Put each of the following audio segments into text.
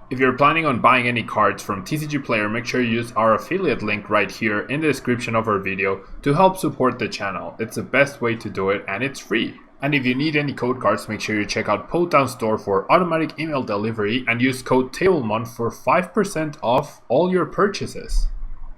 If you're planning on buying any cards from TCG Player, make sure you use our affiliate link right here in the description of our video to help support the channel. It's the best way to do it and it's free. And if you need any code cards, make sure you check out Potown Store for automatic email delivery and use code Tablemon for 5% off all your purchases.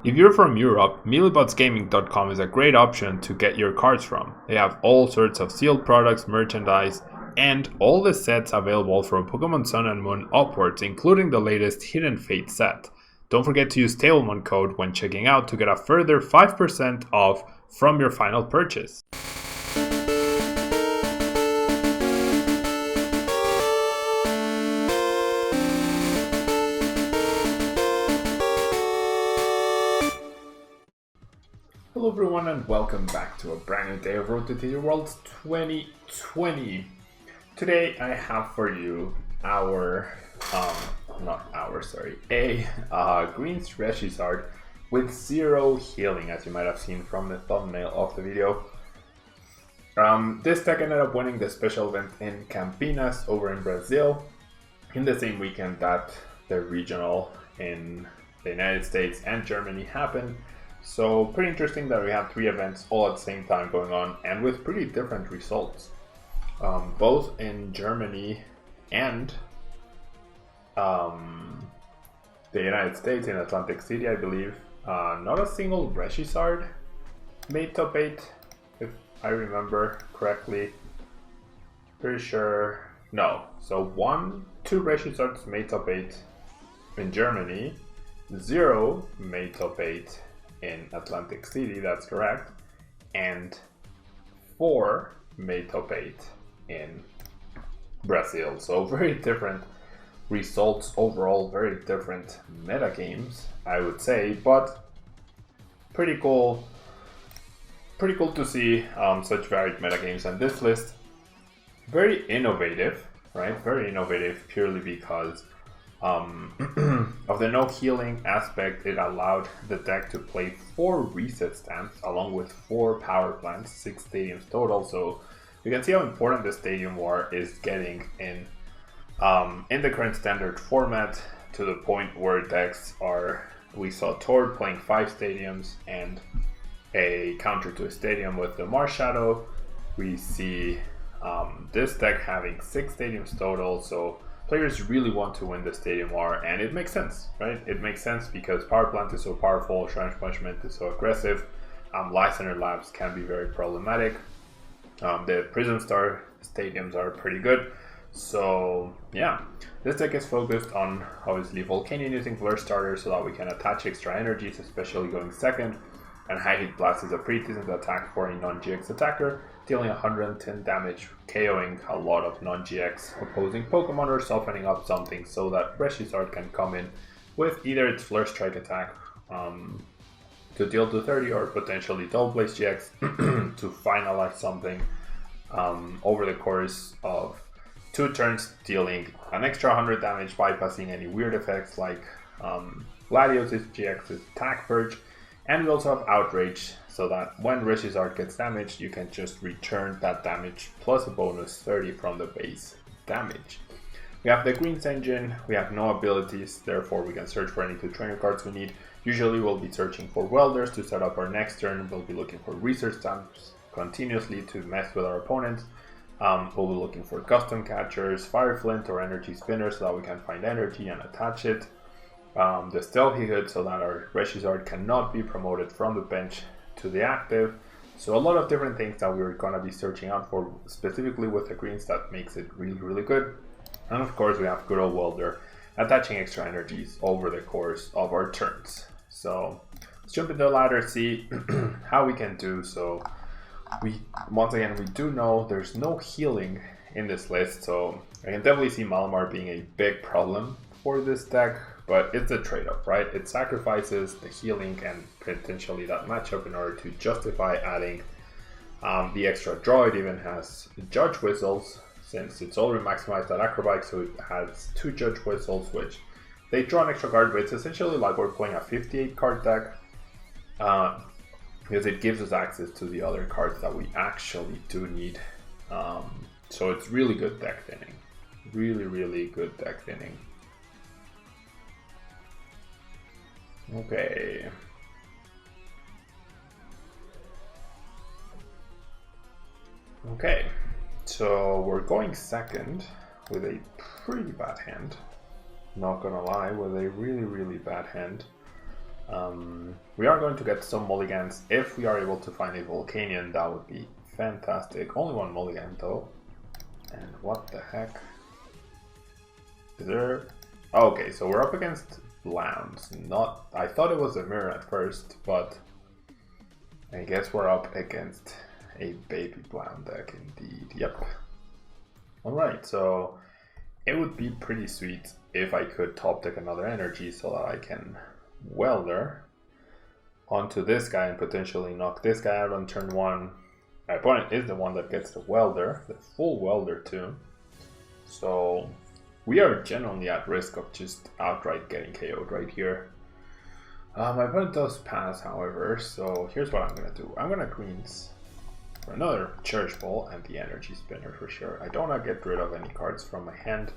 If you're from Europe, mealybotsgaming.com is a great option to get your cards from. They have all sorts of sealed products, merchandise, and all the sets available from Pokemon Sun and Moon upwards, including the latest Hidden Fate set. Don't forget to use Tablemon code when checking out to get a further 5% off from your final purchase. Hello everyone and welcome back to a brand new day of Road to TCG World 2020. Today I have for you a Green's ReshiZard with 0 healing, as you might have seen from the thumbnail of the video. This deck ended up winning the special event in Campinas over in Brazil in the same weekend that the regional in the United States and Germany happened. So pretty interesting that we have 3 events all at the same time going on and with pretty different results. Both in Germany and the United States, in Atlantic City, I believe. Not a single ReshiZard made top 8, if I remember correctly. Pretty sure, no. So 2 ReshiZards made top 8 in Germany, 0 made top 8 in Atlantic City, that's correct, and 4 made top 8 in Brazil. So very different results overall, very different meta games, I would say, but pretty cool to see such varied meta games. And this list, very innovative, right? Very innovative purely because of the no healing aspect. It allowed the deck to play 4 reset stamps along with 4 power plants, 6 stadiums total. So you can see how important the Stadium War is getting in the current standard format, to the point where decks are, we saw Tord playing 5 stadiums and a counter to a stadium with the Mars Shadow. We see this deck having 6 stadiums total, so players really want to win the Stadium War, and it makes sense, right? It makes sense because Power Plant is so powerful, Shrine Punishment is so aggressive, Lysander Labs can be very problematic. The Prism Star stadiums are pretty good. So yeah, this deck is focused on obviously Volcanion using Flare Starter so that we can attach extra energies, especially going second. And High Hit Blast is a pretty decent attack for a non-GX attacker, dealing 110 damage, KOing a lot of non-GX opposing Pokemon or softening up something so that ReshiZard can come in with either its Flare Strike attack to deal to 30 or potentially Double Blaze GX to finalize something over the course of 2 turns, dealing an extra 100 damage, bypassing any weird effects like Latios' GX's Attack Purge. And we also have Outrage, so that when ReshiZard gets damaged, you can just return that damage plus a bonus 30 from the base damage. We have the Green's Engine, we have no abilities, therefore we can search for any 2 trainer cards we need. Usually we'll be searching for Welders to set up our next turn, we'll be looking for Research Stamps continuously to mess with our opponents. We'll be looking for Custom Catchers, Fire Flint or Energy Spinner so that we can find energy and attach it. The Stealthy Hood so that our ReshiZard cannot be promoted from the bench to the active. So a lot of different things that we're going to be searching out for, specifically with the greens, that makes it really good. And of course we have good old Welder attaching extra energies over the course of our turns. So let's jump into the ladder, see how we can do. So once again, we do know there's no healing in this list, so I can definitely see Malamar being a big problem for this deck, but it's a trade-off, right? It sacrifices the healing and potentially that matchup in order to justify adding the extra draw. It even has Judge Whistles, since it's already maximized at Acrobat, so it has 2 Judge Whistles, which they draw an extra card, but it's essentially like we're playing a 58 card deck. Because it gives us access to the other cards that we actually do need. So it's really good deck thinning. Really good deck thinning. Okay. Okay, so we're going second with a pretty bad hand. Not gonna lie, with a really bad hand. We are going to get some mulligans. If we are able to find a Volcanion, that would be fantastic. Only one mulligan though. And what the heck? Is there... Okay, so we're up against Blounds. Not... I thought it was a mirror at first, but I guess we're up against a baby Blound deck indeed. Yep. Alright, so it would be pretty sweet if I could top deck another energy so that I can Welder onto this guy and potentially knock this guy out on turn 1. My opponent is the one that gets the Welder, the full Welder too. So we are genuinely at risk of just outright getting KO'd right here. My opponent does pass, however, so here's what I'm going to do. I'm going to greens for another Church Ball and the Energy Spinner for sure. I don't want to get rid of any cards from my hand.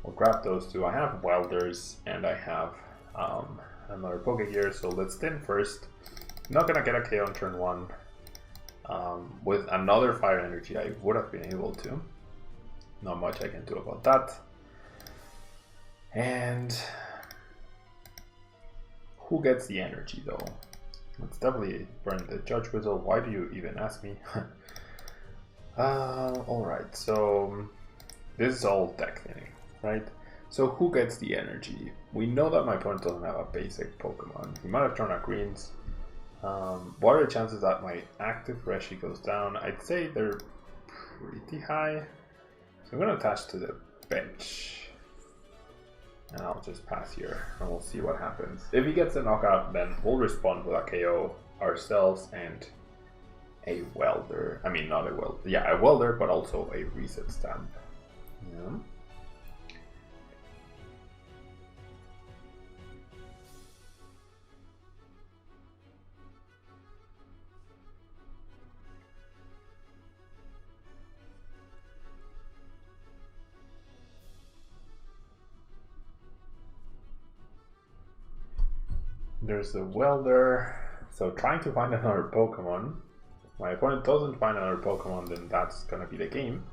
I'll grab those two. I have Welders and I have another Pokegear, so let's thin first. I'm not gonna get a KO on turn 1. With another Fire Energy, I would have been able to. Not much I can do about that. And who gets the energy though? Let's definitely burn the Judge Whistle. Why do you even ask me? Alright, so this is all deck thinning, right? So who gets the energy? We know that my opponent doesn't have a basic Pokemon. He might have turned out greens. What are the chances that my active Reshi goes down? I'd say they're pretty high. So I'm going to attach to the bench. And I'll just pass here and we'll see what happens. If he gets a knockout, then we'll respond with a KO ourselves and a Welder. I mean, not a Welder. Yeah, a Welder, but also a Reset Stamp. Yeah. There's a Welder, so trying to find another Pokemon. If my opponent doesn't find another Pokemon, then that's gonna be the game.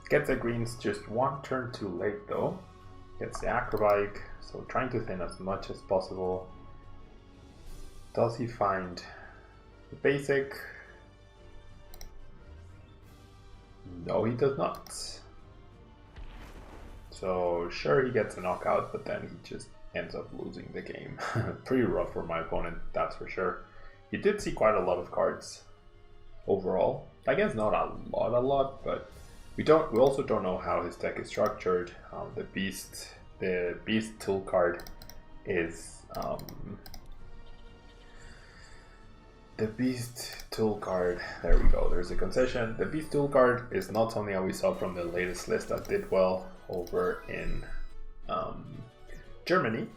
Gets the greens just one turn too late though. Gets the Acrobatic, so trying to thin as much as possible. Does he find the basic? No, he does not. So sure, he gets a knockout, but then he just ends up losing the game. Pretty rough for my opponent, that's for sure. He did see quite a lot of cards overall. I guess not a lot, but we also don't know how his deck is structured. The Beast Tool card is the Beast Tool card. There we go. There's a concession. The Beast Tool card is not something that we saw from the latest list that did well over in Germany,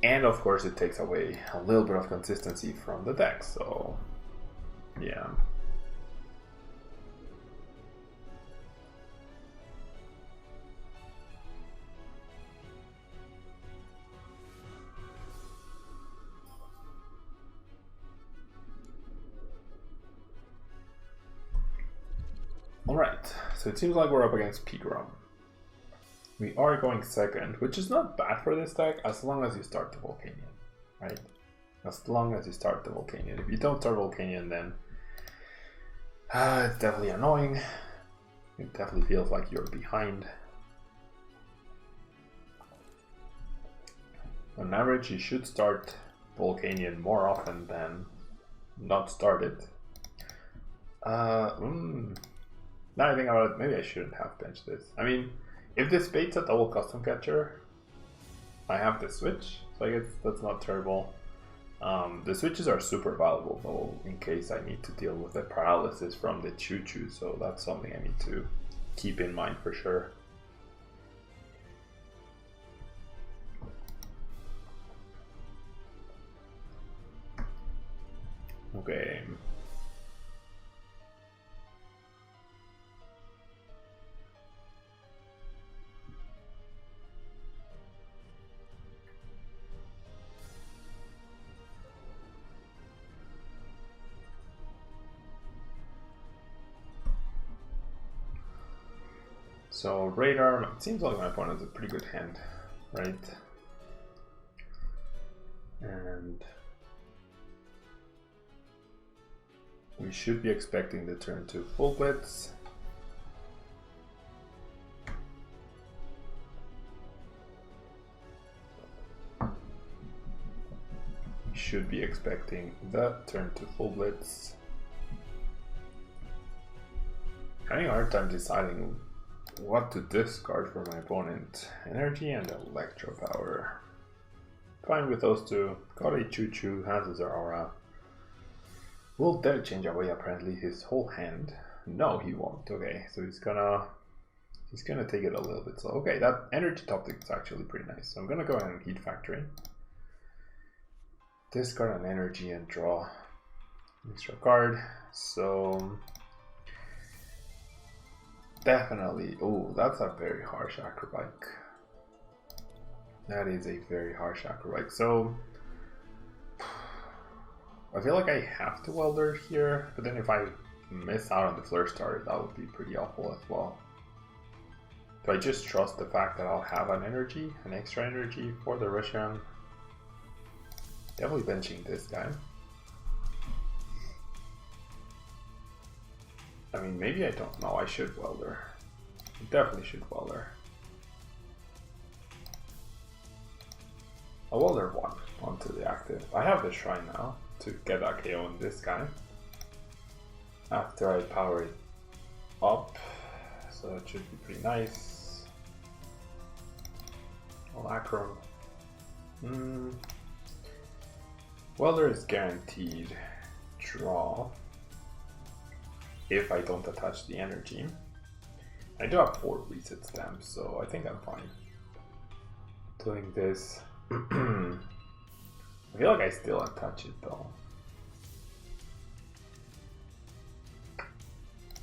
and of course it takes away a little bit of consistency from the deck, so yeah. Alright, so it seems like we're up against Pigrom. We are going second, which is not bad for this deck as long as you start the Volcanion, right? As long as you start the Volcanion. If you don't start Volcanion, then it's definitely annoying. It definitely feels like you're behind. On average, you should start Volcanion more often than not start it. Now I think about it, maybe I shouldn't have benched this. I mean, if this baits a double custom catcher, I have the switch, so I guess that's not terrible. The switches are super valuable though, in case I need to deal with the paralysis from the choo-choo, so that's something I need to keep in mind for sure. Okay. So radar, it seems like my opponent has a pretty good hand, right? And we should be expecting the turn to full blitz. Should be expecting that turn to full blitz. Having a hard time deciding what to discard for my opponent. Energy and electro power. Fine with those two. Got a choo-choo, has his aura. Will Dead change away apparently his whole hand? No, he won't. Okay, so he's gonna take it a little bit slow. Okay, that energy top deck is actually pretty nice. So I'm gonna go ahead and Heat Factory. Discard an energy and draw an extra card. So definitely, oh, that's a very harsh acrobatic. That is a very harsh acrobatic. So I feel like I have to welder here, but then if I miss out on the Flare Starter, that would be pretty awful as well. Do I just trust the fact that I'll have an energy, an extra energy for the Russian? Definitely benching this guy. I mean, maybe I don't know. I should welder. I definitely should welder. I'll welder one onto the active. I have the shrine now to get a KO on this guy. After I power it up. So that should be pretty nice. I'll acro. Welder is guaranteed draw if I don't attach the energy. I do have 4 reset stamps, so I think I'm fine doing this. I feel like I still attach it though.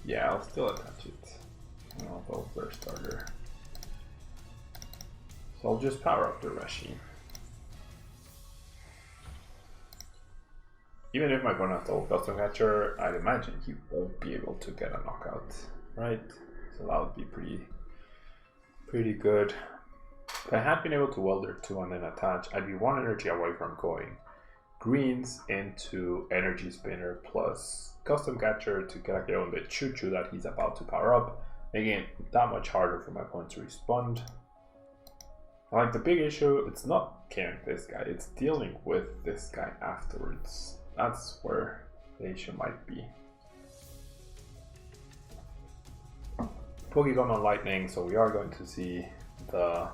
Yeah, I'll still attach it. I'll go Flare Starter. So I'll just power up the Reshi. Even if my opponent has a custom catcher, I'd imagine he won't be able to get a knockout, right? So that would be pretty good. If I had been able to welder 2 and then attach, I'd be 1 energy away from going greens into energy spinner plus custom catcher to get a KO on the choo-choo that he's about to power up, making it that much harder for my opponent to respond. Like the big issue, it's not killing this guy, it's dealing with this guy afterwards. That's where the issue might be. Pokegon on Lightning, so we are going to see the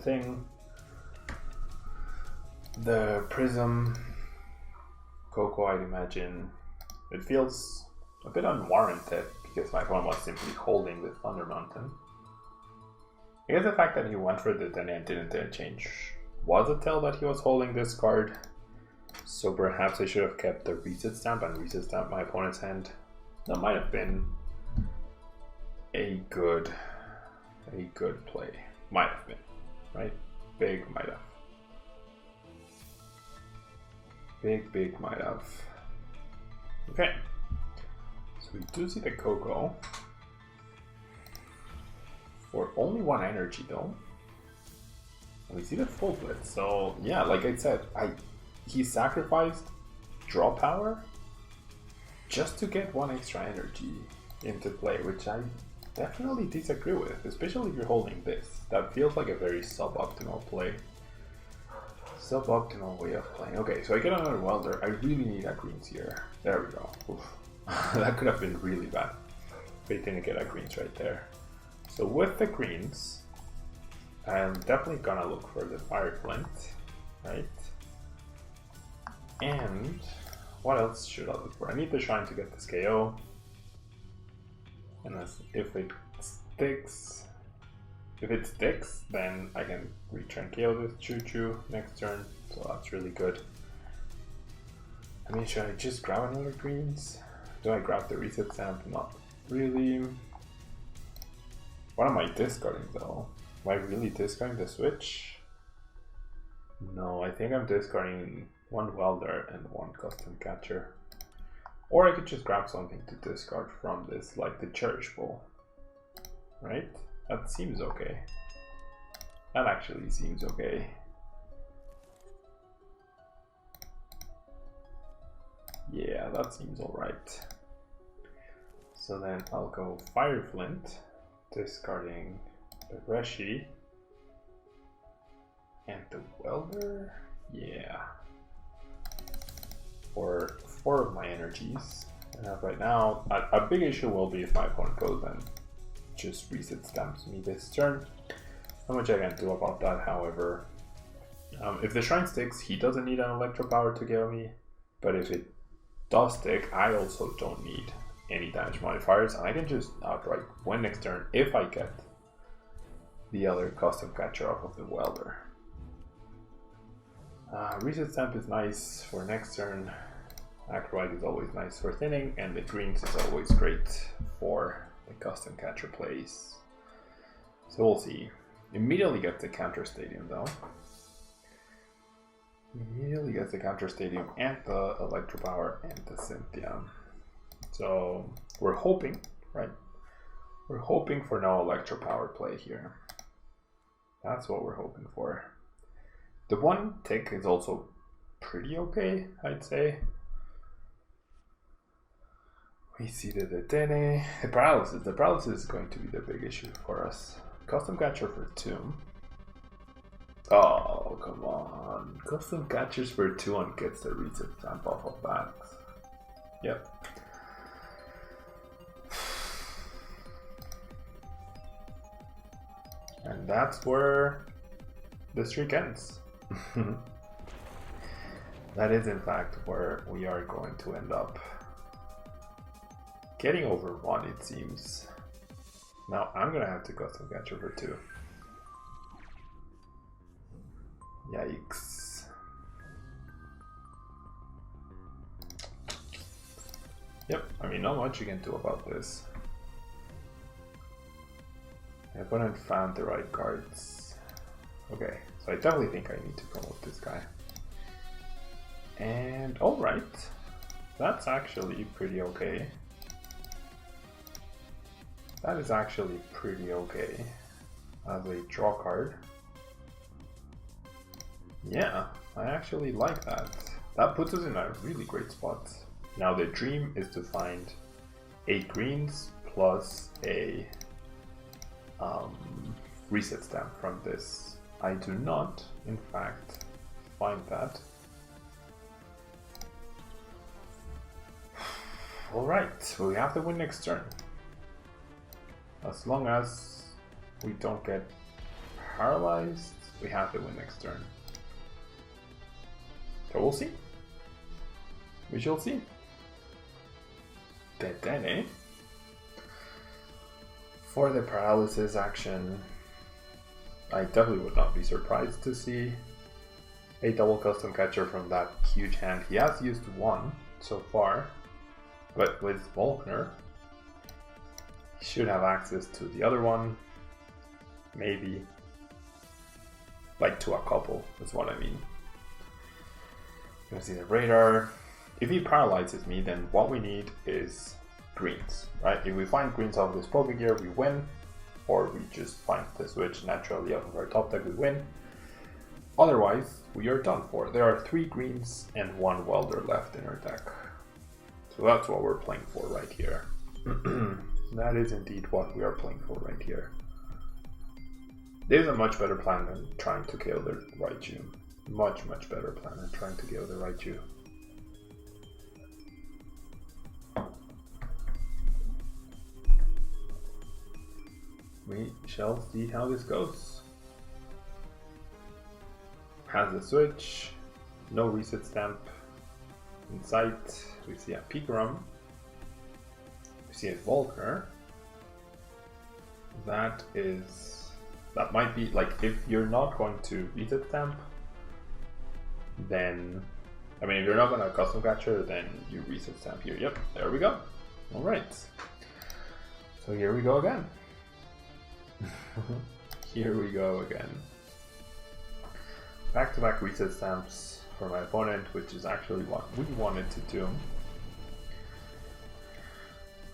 thing, the Prism, Coco. I'd imagine it feels a bit unwarranted because my opponent was simply holding the Thunder Mountain. I guess the fact that he went for the Dene and didn't change was a tell that he was holding this card. So perhaps I should have kept the reset stamp and reset stamp my opponent's hand. That might have been a good play. Might have been, right? Big might have. Big might have. Okay. So we do see the Coco. For only 1 energy though. And we see the full blitz. So yeah, like I said, he sacrificed draw power just to get 1 extra energy into play, which I definitely disagree with, especially if you're holding this. That feels like a very suboptimal play. Suboptimal way of playing. Okay, so I get another welder. I really need a greens here. There we go. Oof. That could have been really bad. But I didn't get a greens right there. So with the greens, I'm definitely gonna look for the Fire Flint, right? And what else should I look for? I need the shrine to get this KO. And if it sticks, then I can return KO this choo-choo next turn. So that's really good. I mean, should I just grab another greens? Do I grab the reset stamp? Not really. What am I discarding though? Am I really discarding the switch? No, I think I'm discarding 1 welder and 1 custom catcher. Or I could just grab something to discard from this, like the Cherish Bowl. Right? That seems okay. That actually seems okay. Yeah, that seems alright. So then I'll go Fire Flint, discarding the Reshi and the Welder. Yeah. For 4 of my energies. And right now, a big issue will be if my opponent goes and just reset stamps me this turn. Not much I can do about that, however. If the Shrine sticks, he doesn't need an Electro Power to kill me. But if it does stick, I also don't need any damage modifiers, and I can just outright win next turn if I get the other custom catcher off of the Welder. Reset stamp is nice for next turn. Acrobite is always nice for thinning, and the greens is always great for the custom catcher plays. So we'll see. Immediately gets the counter stadium though. Immediately gets the counter stadium and the Electro Power and the Cynthia. So we're hoping, right? We're hoping for no Electro Power play here. That's what we're hoping for. The one tick is also pretty okay, I'd say. We see the Dene. The paralysis. The paralysis is going to be the big issue for us. Custom catcher for 2. Oh, come on. Custom catchers for 2 and gets the reset stamp off of that. Yep. And that's where the streak ends. That is in fact where we are going to end up. Getting over 1, it seems. Now I'm gonna have to custom catcher for 2. Yikes. Yep, I mean, not much you can do about this. My opponent found the right cards. Okay, so I definitely think I need to promote this guy. And alright, that's actually pretty okay. That is actually pretty okay as a draw card. Yeah, I actually like that. That puts us in a really great spot. Now the dream is to find 8 greens plus a reset stamp from this. I do not, in fact, find that. Alright, so we have to win next turn. As long as we don't get paralyzed, we have to win next turn. So we'll see. We shall see. Then, eh? For the paralysis action, I definitely would not be surprised to see a double custom catcher from that huge hand. He has used 1 so far, but with Volkner, he should have access to the other one. Maybe. Like to a couple, that's what I mean. Gonna see the radar. If he paralyzes me, then what we need is greens, right? If we find greens off this Poké Gear, we win. Or we just find the switch naturally out of our top deck, we win. Otherwise, we are done for. There are 3 greens and 1 Welder left in our deck. So that's what we're playing for right here. That is indeed what we are playing for right here. There's a much better plan than trying to kill the Raichu. Much better plan than trying to kill the Raichu. We shall see how this goes. Has a switch, no reset stamp in sight. We see a Pikarom. We see a Volker. That might be like, if you're not going to reset stamp, then I mean, if you're not going to custom catcher, then you reset stamp here. Yep, there we go. All right. So here we go again. Here we go again. Back-to-back reset stamps for my opponent, which is actually what we wanted to do.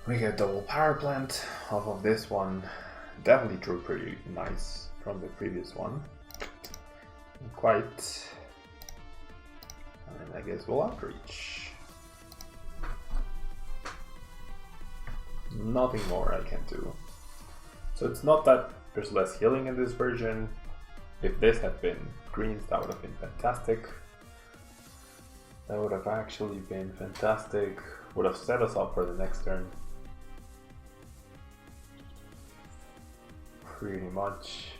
We get double power plant off of this one. Definitely drew pretty nice from the previous one. Not quite. And I guess we'll outreach. Nothing more I can do. So it's not that there's less healing in this version. If this had been greens, that would have been fantastic. That would have actually been fantastic. Would have set us up for the next turn. Pretty much.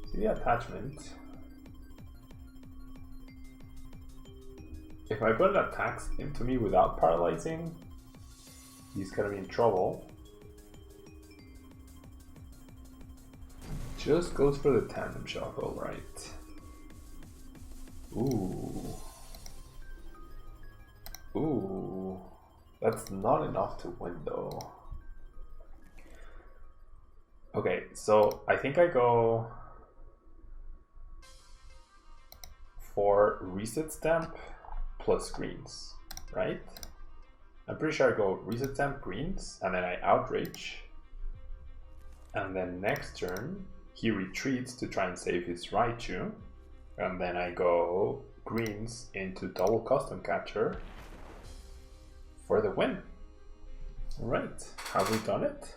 See the attachment. If my opponent attacks into me without paralyzing, he's gonna be in trouble. Just goes for the tandem shuffle, right? Ooh. Ooh. That's not enough to win though. Okay, so I think I go for reset stamp plus greens, right? I'm pretty sure I go reset stamp greens and then I outrage. And then next turn he retreats to try and save his Raichu. And then I go greens into double custom catcher for the win. Alright, have we done it?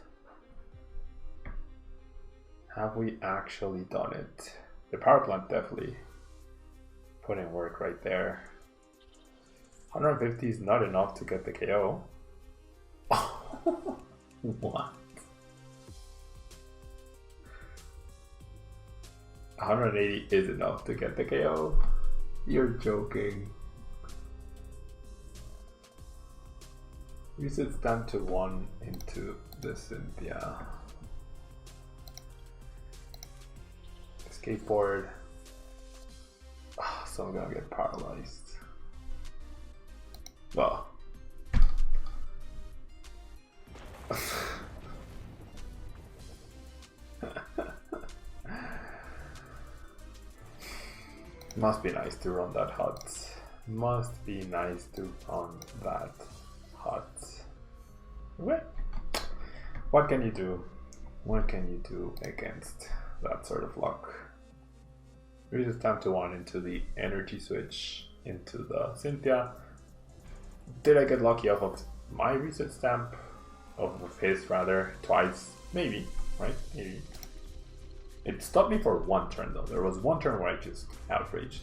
Have we actually done it? The power plant definitely put in work right there. 150 is not enough to get the KO. What? 180 is enough to get the KO. You're joking. Reset stand to 1 into the Cynthia. Skateboard. So I'm gonna get paralyzed. Well. Must be nice to run that hut. Must be nice to run that hut. Okay. What can you do? What can you do against that sort of luck? Reset stamp to 1 into the energy switch into the Cynthia. Did I get lucky off of my reset stamp? Off of his rather, twice. Maybe, right? Maybe. It stopped me for one turn though. There was one turn where I just outraged.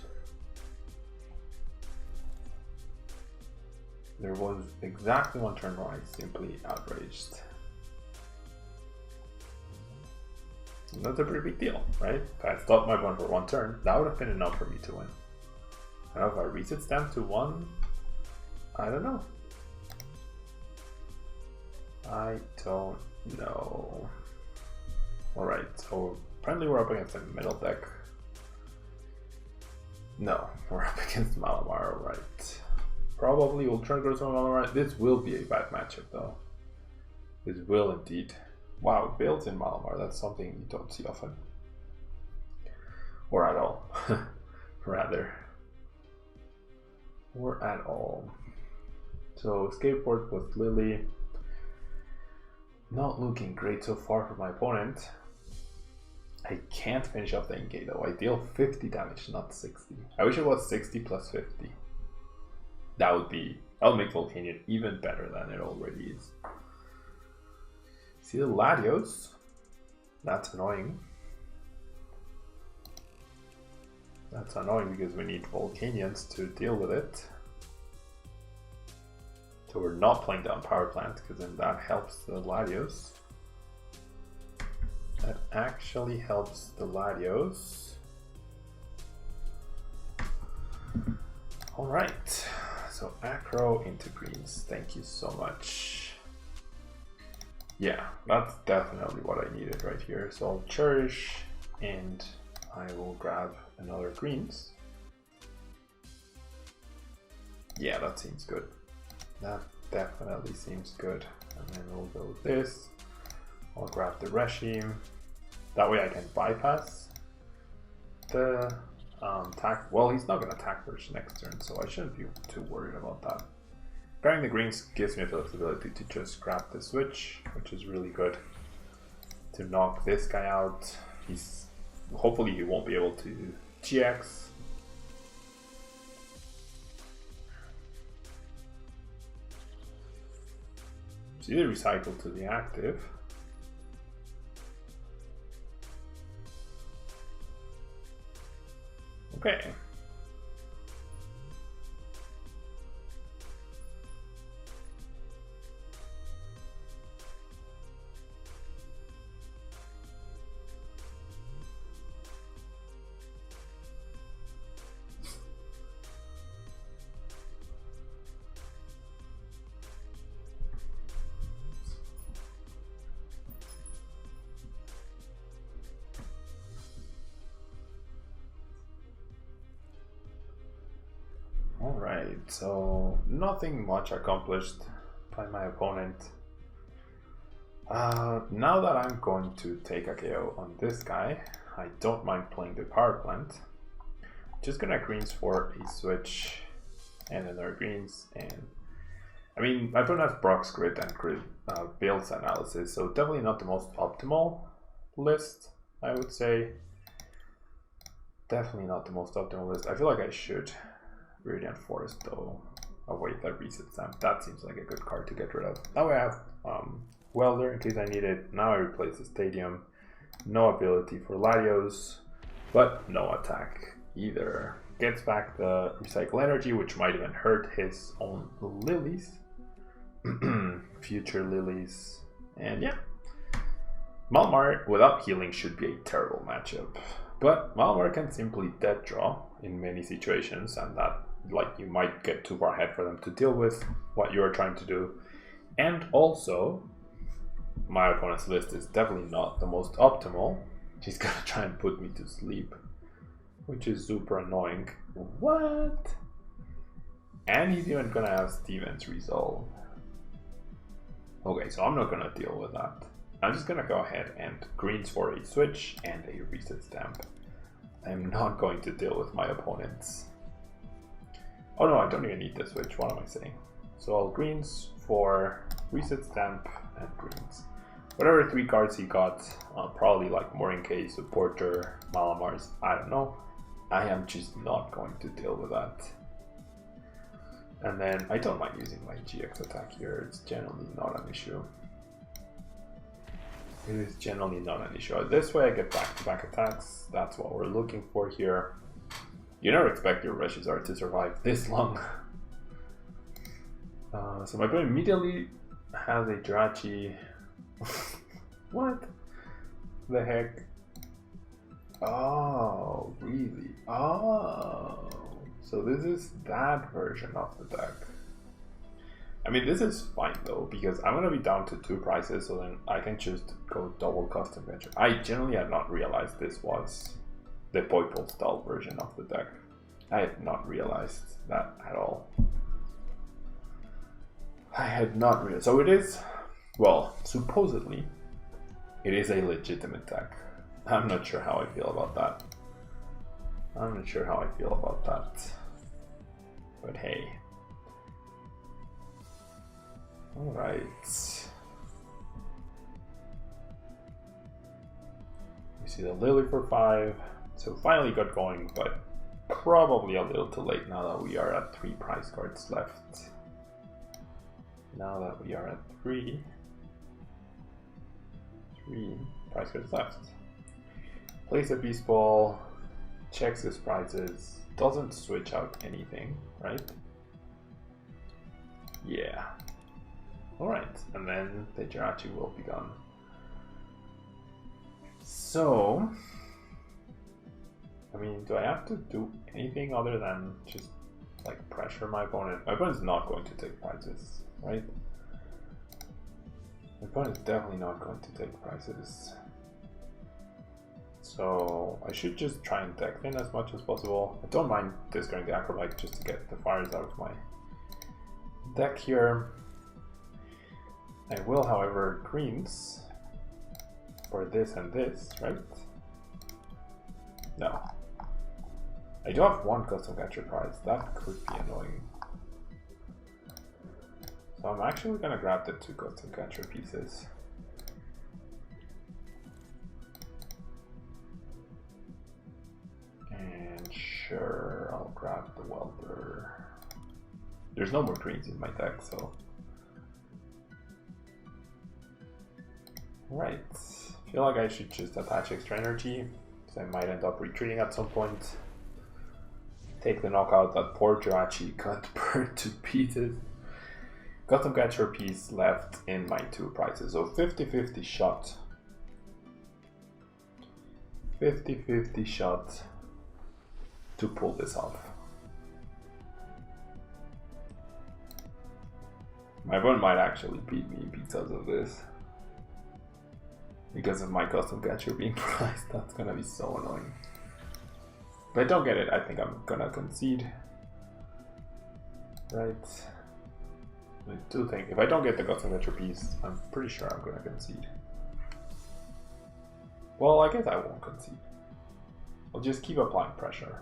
There was exactly one turn where I simply outraged. And that's a pretty big deal, right? If I had stopped my opponent for one turn, that would have been enough for me to win. Now if I reset stamp to 1, I don't know. I don't know. Alright, so apparently we're up against a middle deck. No, we're up against Malamar, right? Probably Ultra goes on Malamar. This will be a bad matchup though. This will indeed. Wow, builds in Malamar, that's something you don't see often. Or at all. Rather. Or at all. So skateboard with Lily. Not looking great so far for my opponent. I can't finish off the Inkay though. I deal 50 damage, not 60. I wish it was 60 plus 50. That would make Volcanion even better than it already is. See the Latios? That's annoying. That's annoying because we need Volcanions to deal with it. So we're not playing down Power Plant because then that helps the Latios. That actually helps the Latios. Alright, so Acro into greens, thank you so much. Yeah, that's definitely what I needed right here. So I'll cherish and I will grab another greens. Yeah, that seems good. That definitely seems good. And then we'll go with this. I'll grab the Reshi. That way I can bypass the attack. Well, he's not going to attack first next turn, so I shouldn't be too worried about that. Grabbing the greens gives me the flexibility to just grab the switch, which is really good. To knock this guy out. Hopefully he won't be able to GX. It's either recycle to the active. Okay. Alright, so nothing much accomplished by my opponent. Now that I'm going to take a KO on this guy, I don't mind playing the power plant. Just gonna greens for a switch and another greens, and I mean my opponent has Brock's grid and grid builds analysis, so definitely not the most optimal list, I would say. Definitely not the most optimal list. I feel like I should Viridian Forest though. Oh wait, that reset stamp. That seems like a good card to get rid of. Now I have Welder in case I need it. Now I replace the Stadium. No ability for Latios, but no attack either. Gets back the Recycle Energy, which might even hurt his own Lilies. Future Lilies. And yeah. Malmar without healing should be a terrible matchup. But Malmar can simply dead draw in many situations, and that like you might get too far ahead for them to deal with what you are trying to do. And also, my opponent's list is definitely not the most optimal. He's gonna try and put me to sleep, which is super annoying. What? And he's even gonna have Steven's Resolve. Okay, so I'm not gonna deal with that. I'm just gonna go ahead and greens for a switch and a reset stamp. I'm not going to deal with my opponents. Oh no, I don't even need the switch. What am I saying? So I'll greens for reset stamp and greens. Whatever 3 cards he got, probably like Morinke, Supporter, Malamars, I don't know. I am just not going to deal with that. And then I don't mind using my GX attack here. It's generally not an issue. It is generally not an issue. This way I get back-to-back attacks. That's what we're looking for here. You never expect your ReshiZard to survive this long. So my opponent immediately has a Jirachi. What the heck? Oh, really? Oh, so this is that version of the deck. I mean, this is fine though, because I'm gonna be down to 2 prices, so then I can just go double custom venture. I generally had not realized this was the Poipole style version of the deck. I had not realized that at all. I had not realized. So it is, well, supposedly, it is a legitimate deck. I'm not sure how I feel about that. I'm not sure how I feel about that. But hey. Alright. We see the Lily for 5. So finally got going, but probably a little too late now that we are at 3 prize cards left. Now that we are at 3 prize cards left. Plays a Beast Ball, checks his prizes, doesn't switch out anything, right? Yeah. Alright, and then the Jirachi will be done. So, I mean, do I have to do anything other than just like pressure my opponent? My opponent's not going to take prizes, right? My opponent's definitely not going to take prizes. So I should just try and deck in as much as possible. I don't mind discarding the Acrobite just to get the fires out of my deck here. I will, however, greens for this and this, right? No. I do have 1 custom catcher prize. That could be annoying. So I'm actually gonna grab the 2 custom catcher pieces. And sure, I'll grab the welder. There's no more greens in my deck, so. Right. I feel like I should just attach extra energy, because I might end up retreating at some point. Take the knockout that poor Jirachi got burned to pieces. Custom catcher piece left in my 2 prizes, so 50-50 shot. 50-50 shot to pull this off. My opponent might actually beat me because of this. Because of my custom catcher being priced, that's gonna be so annoying. If I don't get it, I think I'm gonna concede. Right. I do think, if I don't get the custom catcher piece, I'm pretty sure I'm gonna concede. Well, I guess I won't concede. I'll just keep applying pressure.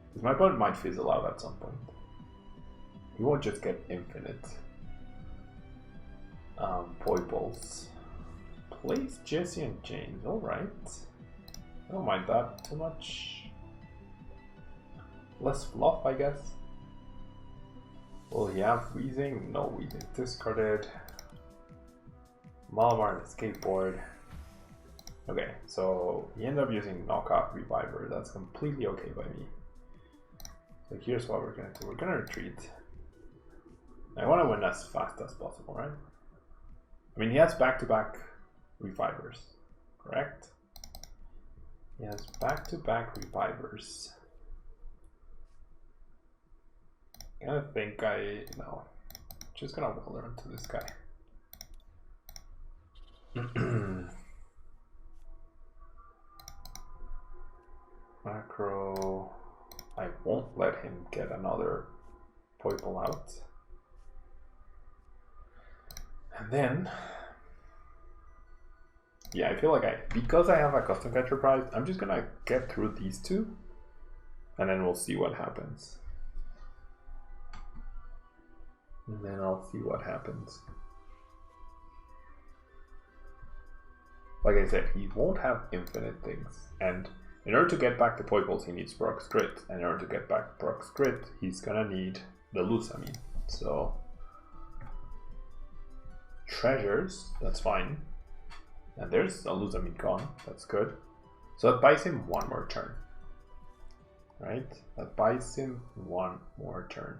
Because my opponent might fizzle out at some point. He won't just get infinite. Poibles. Plays Jesse and James, alright. I don't mind that too much. Less fluff, I guess. Will he have Wheezing? No Wheezing. Discarded. Malamar and skateboard. Okay, so he ended up using Knockout Reviver. That's completely okay by me. So here's what we're gonna do. We're gonna retreat. I want to win as fast as possible, right? I mean, he has back-to-back Revivers, correct? He has back-to-back Revivers. I think no. Just gonna welder into this guy. Macro. I won't let him get another Poiple out. And then, yeah, I feel like because I have a custom catcher prize, I'm just gonna get through these 2, and then we'll see what happens. And then I'll see what happens. Like I said, he won't have infinite things, and in order to get back the Poibles, he needs Brock's Grit, and in order to get back Brock's Grit, he's gonna need the Lusamine. So treasures, that's fine. And there's a Lusamine gone, that's good. So that buys him 1 more turn. Right? That buys him 1 more turn.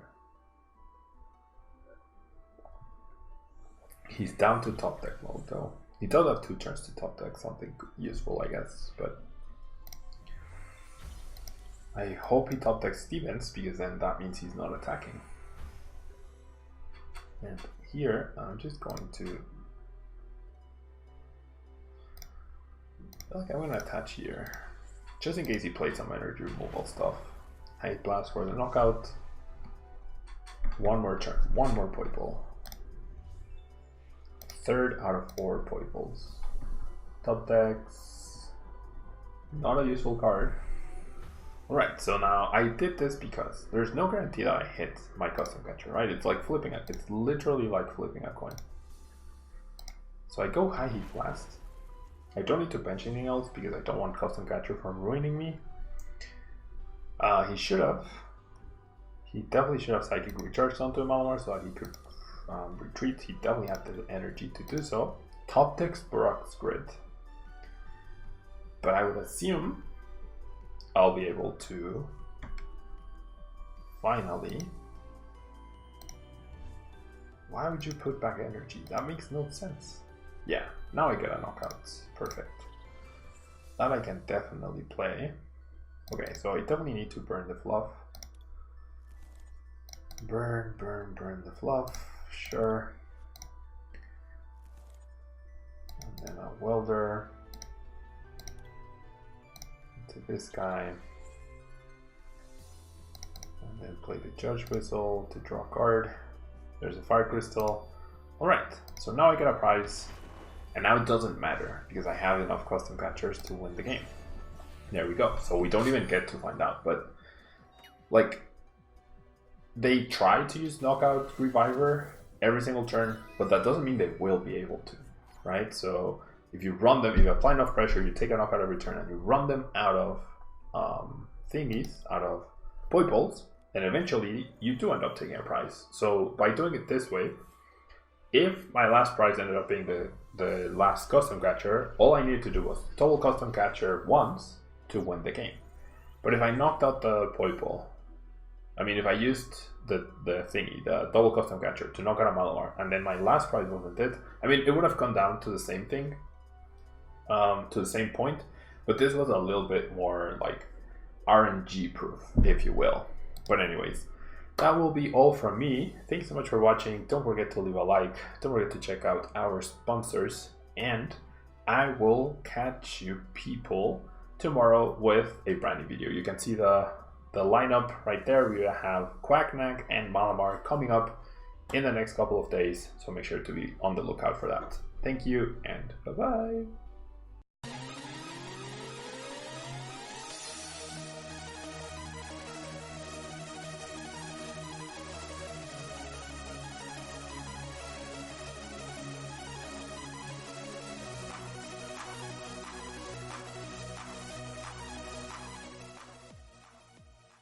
He's down to top deck mode though. He does have 2 turns to top deck, something useful I guess, but I hope he top decks Stevens, because then that means he's not attacking. And here, I'm just going to, I feel like I'm going to attach here, just in case he plays some energy removal stuff. Hate Blast for the knockout. 1 more turn, 1 more Poiple. 3rd out of 4 Poibles. Top decks, not a useful card. Alright, so now I did this because there's no guarantee that I hit my custom catcher, right? It's like flipping it. It's literally like flipping a coin. So I go High Heat Blast. I don't need to bench anything else because I don't want custom catcher from ruining me. He should have. He definitely should have Psychic Recharged onto Malamar so that he could retreat. He definitely had the energy to do so. Top decks Brock's Grid. But I would assume I'll be able to finally. Why would you put back energy? That makes no sense. Yeah, now I get a knockout. Perfect. That I can definitely play. Okay, so I definitely need to burn the fluff. Burn the fluff. Sure. And then a welder. To this guy, and then play the Judge Whistle to draw a card. There's a Fire Crystal. Alright, so now I get a prize, and now it doesn't matter because I have enough custom catchers to win the game. There we go. So we don't even get to find out, but like they tried to use Knockout Reviver every single turn, but that doesn't mean they will be able to, right? So if you run them, if you apply enough pressure, you take a knockout every turn, and you run them out of thingies, out of poipoles, then eventually you do end up taking a prize. So by doing it this way, if my last prize ended up being the last custom catcher, all I needed to do was double custom catcher once to win the game. But if I knocked out the poipole, I mean, if I used the thingy, the double custom catcher, to knock out a Malamar, and then my last prize wasn't it, I mean, it would have gone down to the same thing, to the same point, but this was a little bit more like RNG proof, if you will. But anyways, that will be all from me. Thanks so much for watching. Don't forget to leave a like. Don't forget to check out our sponsors. And I will catch you people tomorrow with a brand new video. You can see the lineup right there. We have Quacknag and Malamar coming up in the next couple of days. So make sure to be on the lookout for that. Thank you and bye-bye.